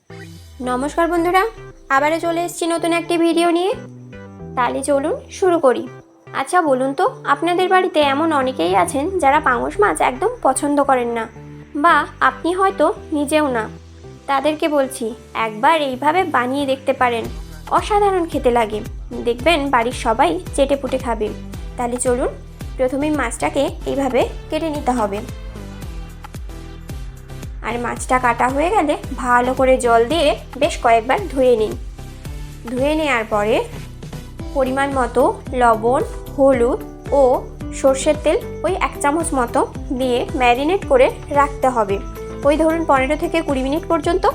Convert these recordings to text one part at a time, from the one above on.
নমস্কার বন্ধুরা, আবারও চলে এসেছি নতুন একটি ভিডিও নিয়ে। তাহলে চলুন শুরু করি। আচ্ছা বলুন তো, আপনাদের বাড়িতে এমন অনেকেই আছেন যারা পাঙাশ মাছ একদম পছন্দ করেন না, বা আপনি হয়তো নিজেও না। তাদেরকে বলছি, একবার এইভাবে বানিয়ে দেখতে পারেন, অসাধারণ খেতে লাগে। দেখবেন বাড়ির সবাই চেটেপুটে খাবে। তাহলে চলুন, প্রথমেই মাছটাকে এইভাবে কেটে নিতে হবে। আর মাছটা কাটা হয়ে গেলে ভালো করে জল দিয়ে বেশ কয়েকবার ধুয়ে নিন। ধুয়ে নেওয়ার পরে পরিমাণ মতো লবণ, হলুদ ও সর্ষের তেল ওই 1 চামচ মতো দিয়ে ম্যারিনেট করে রাখতে হবে, ওই ধরুন 15 থেকে 20 মিনিট পর্যন্ত।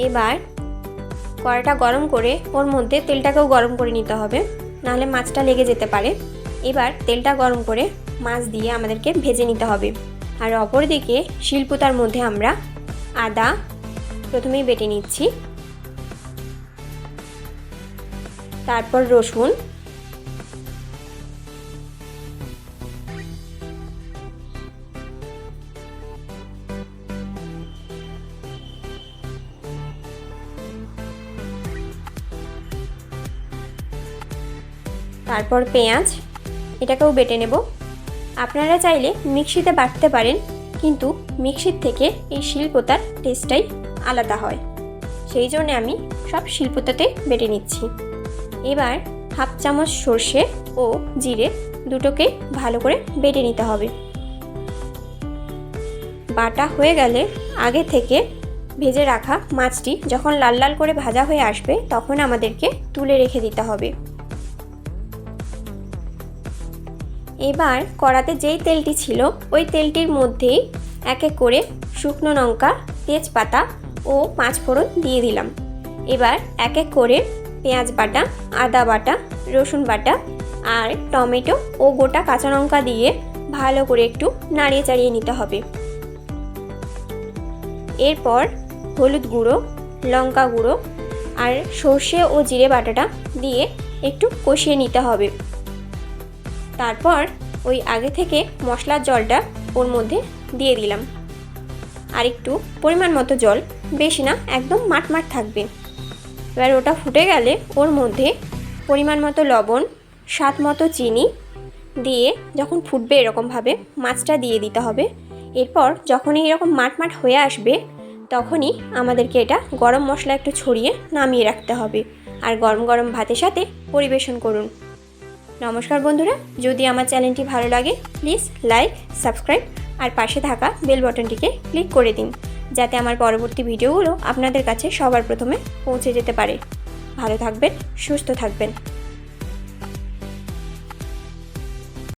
এবার কড়াটা গরম করে ওর মধ্যে তেলটাকেও গরম করে নিতে হবে, নাহলে মাছটা লেগে যেতে পারে। এবার তেলটা গরম করে মাছ দিয়ে আমাদেরকে ভেজে নিতে হবে। আর অপরদিকে শিলপাতার মধ্যে আমরা আদা প্রথমেই বেটে নিচ্ছি, তারপর রসুন, তারপর পেঁয়াজ, এটাকেও বেটে নেব। আপনারা চাইলে মিক্সিতে বাটতে পারেন, কিন্তু মিক্সির থেকে এই শিলপাতার টেস্টটাই আলাদা হয়, সেই জন্য আমি সব শিলপাতাতে বেটে নিচ্ছি। এবার 1/2 চামচ সর্ষে ও জিরে দুটোকে ভালো করে বেটে নিতে হবে। বাটা হয়ে গেলে আগে থেকে ভেজে রাখা মাছটি যখন লাল লাল করে ভাজা হয়ে আসবে, তখন আমাদেরকে তুলে রেখে দিতে হবে। এবার কড়াতে যেই তেলটি ছিল ওই তেলটির মধ্যেই এক এক করে শুকনো লঙ্কা, তেজপাতা ও 5 ফোড়ন দিয়ে দিলাম। এবার এক এক করে পেঁয়াজ বাটা, আদা বাটা, রসুন বাটা আর টমেটো ও গোটা কাঁচা লঙ্কা দিয়ে ভালো করে একটু নাড়িয়ে চাড়িয়ে নিতে হবে। এরপর হলুদ গুঁড়ো, লঙ্কা গুঁড়ো আর সর্ষে ও জিরে বাটাটা দিয়ে একটু কষিয়ে নিতে হবে। তারপর ওই আগে থেকে মশলার জলটা ওর মধ্যে দিয়ে দিলাম, আর একটু পরিমাণ মতো জল, বেশি না, একদম মাট থাকবে। এবার ওটা ফুটে গেলে ওর মধ্যে পরিমাণ মতো লবণ, স্বাদ মতো চিনি দিয়ে যখন ফুটবে এরকমভাবে মাছটা দিয়ে দিতে হবে। এরপর যখনই এরকম মাট হয়ে আসবে, তখনই আমাদেরকে এটা গরম মশলা একটু ছড়িয়ে নামিয়ে রাখতে হবে, আর গরম গরম ভাতের সাথে পরিবেশন করুন। নমস্কার বন্ধুরা, যদি আমার চ্যানেলটি ভালো লাগে প্লিজ লাইক, সাবস্ক্রাইব আর পাশে থাকা বেল বাটনটিকে ক্লিক করে দিন, যাতে আমার পরবর্তী ভিডিওগুলো আপনাদের কাছে সবার প্রথমে পৌঁছে যেতে পারে। ভালো থাকবেন, সুস্থ থাকবেন।